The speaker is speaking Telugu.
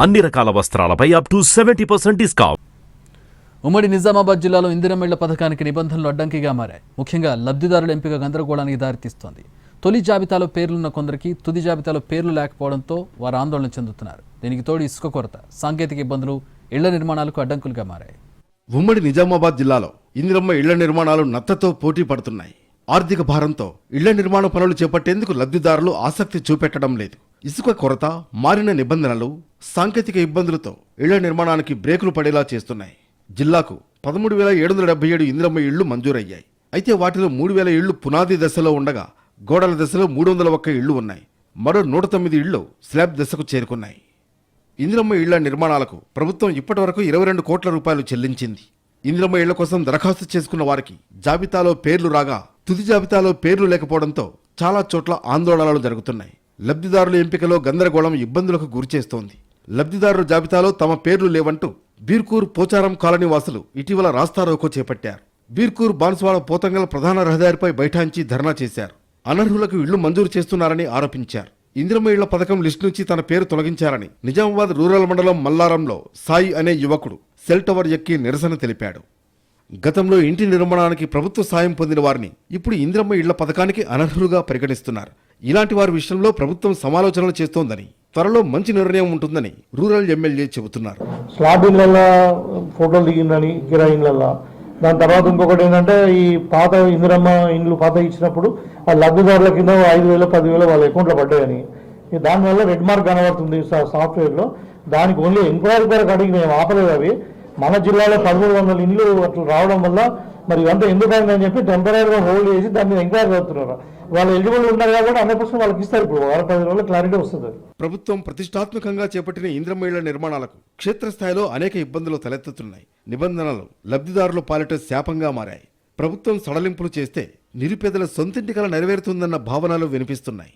అన్ని రకాల వస్త్రాలపై అప్ టు 70% డిస్కౌంట్. ఉమ్మడి నిజామాబాద్ జిల్లాలో ఇందిరమ్మ ఇళ్ల పథకానికి నిబంధనలు అడ్డంకిగా మారాయి. ముఖ్యంగా లబ్ధిదారుల ఎంపిక గందరగోళానికి దారితీస్తోంది. తొలి జాబితాలో పేర్లున్న కొందరికి తుది జాబితాలో పేర్లు లేకపోవడంతో వారు ఆందోళన చెందుతున్నారు. దీనికి తోడు ఇసుక కొరత, సాంకేతిక ఇబ్బందులు ఇళ్ల నిర్మాణాలకు అడ్డంకులుగా మారాయి. ఉమ్మడి నిజామాబాద్ జిల్లాలో ఇందిరమ్మ ఇళ్ల నిర్మాణాలు నత్తతో పోటీ పడుతున్నాయి. ఆర్థిక భారంతో ఇళ్ల నిర్మాణ పనులు చేపట్టేందుకు లబ్ధిదారులు ఆసక్తి చూపెట్టడం లేదు. ఇసుక కొరత, మారిన నిబంధనలు, సాంకేతిక ఇబ్బందులతో ఇళ్ల నిర్మాణానికి బ్రేకులు పడేలా చేస్తున్నాయి. జిల్లాకు 13,777 ఇందిరమ్మ ఇళ్లు మంజూరయ్యాయి. అయితే వాటిలో 3,000 ఇళ్లు పునాది దశలో ఉండగా గోడల దశలో 301 ఇళ్లు ఉన్నాయి. మరో 109 ఇళ్లు స్లాబ్ దశకు చేరుకున్నాయి. ఇందిరమ్మ ఇళ్ల నిర్మాణాలకు ప్రభుత్వం ఇప్పటివరకు 22 కోట్ల రూపాయలు చెల్లించింది. ఇందిరమ్మ ఇళ్ల కోసం దరఖాస్తు చేసుకున్న వారికి జాబితాలో పేర్లు రాగా తుది జాబితాలో పేర్లు లేకపోవడంతో చాలా చోట్ల ఆందోళనలు జరుగుతున్నాయి. లబ్ధిదారుల ఎంపికలో గందరగోళం ఇబ్బందులకు గురిచేస్తోంది. లబ్ధిదారుల జాబితాలో తమ పేర్లు లేవంటూ బీర్కూర్ పోచారం కాలనీ వాసులు ఇటీవల రాస్తారోకో చేపట్టారు. బీర్కూర్ బాన్స్వాడ పోతంగల్ ప్రధాన రహదారిపై బైఠాంచి ధర్నా చేశారు. అనర్హులకు ఇళ్లు మంజూరు చేస్తున్నారని ఆరోపించారు. ఇందిరమ్మ ఇళ్ల పథకం లిస్టు నుంచి తన పేరు తొలగించారని నిజామాబాద్ రూరల్ మండలం మల్లారంలో సాయి అనే యువకుడు సెల్ టవర్ ఎక్కి నిరసన తెలిపాడు. గతంలో ఇంటి నిర్మాణానికి ప్రభుత్వ సాయం పొందిన వారిని ఇప్పుడు ఇందిరమ్మ ఇళ్ల పథకానికి అనర్హులుగా పరిగణిస్తున్నారు. ఇలాంటి వారి విషయంలో ప్రభుత్వం సమాలోచనలు చేస్తోందని, త్వరలో మంచి నిర్ణయం ఉంటుందని రూరల్ ఎమ్మెల్యే చెబుతున్నారు. స్లాబ్ ఇళ్లలో ఫోటోలు దిగిందని కిరాయి ఇళ్లలో, దాని తర్వాత ఇంకొకటి ఏంటంటే ఈ పాత ఇందిరమ్మ ఇండ్లు పాత ఇచ్చినప్పుడు ఆ లబ్ధిదారుల కింద 5,000 10,000 వాళ్ళ అకౌంట్లో పడ్డాయని, దానివల్ల రెడ్ మార్క్ కనబడుతుంది సాఫ్ట్వేర్లో. దానికి ఓన్లీ ఎంక్వైరీ వరకు అడిగి మేము ఆపలేదు. అవి మన జిల్లాలో 1300 ఇండ్లు అట్లా రావడం వల్ల మరి ఇదంతా ఎందుకైందని చెప్పి టెంపరీగా హోల్డ్ చేసి దాని మీద ఎంక్వైరీ అవుతున్నారు. వాళ్ళు ఎలిజిబుల్ ఉన్నారు కాబట్టి 100% వాళ్ళకి ఇస్తారు. ఇప్పుడు 10 రోజుల్లో క్లారిటీ వస్తుంది. ప్రభుత్వం ప్రతిష్టాత్మకంగా చేపట్టిన ఇందిరమ్మ ఇళ్ల నిర్మాణాలకు క్షేత్రస్థాయిలో అనేక ఇబ్బందులు తలెత్తుతున్నాయి. నిబంధనలు లబ్ధిదారుల పాలిట శాపంగా మారాయి. ప్రభుత్వం సడలింపులు చేస్తే నిరుపేదల సొంతింటి కల నెరవేరుతుందన్న భావనలు వినిపిస్తున్నాయి.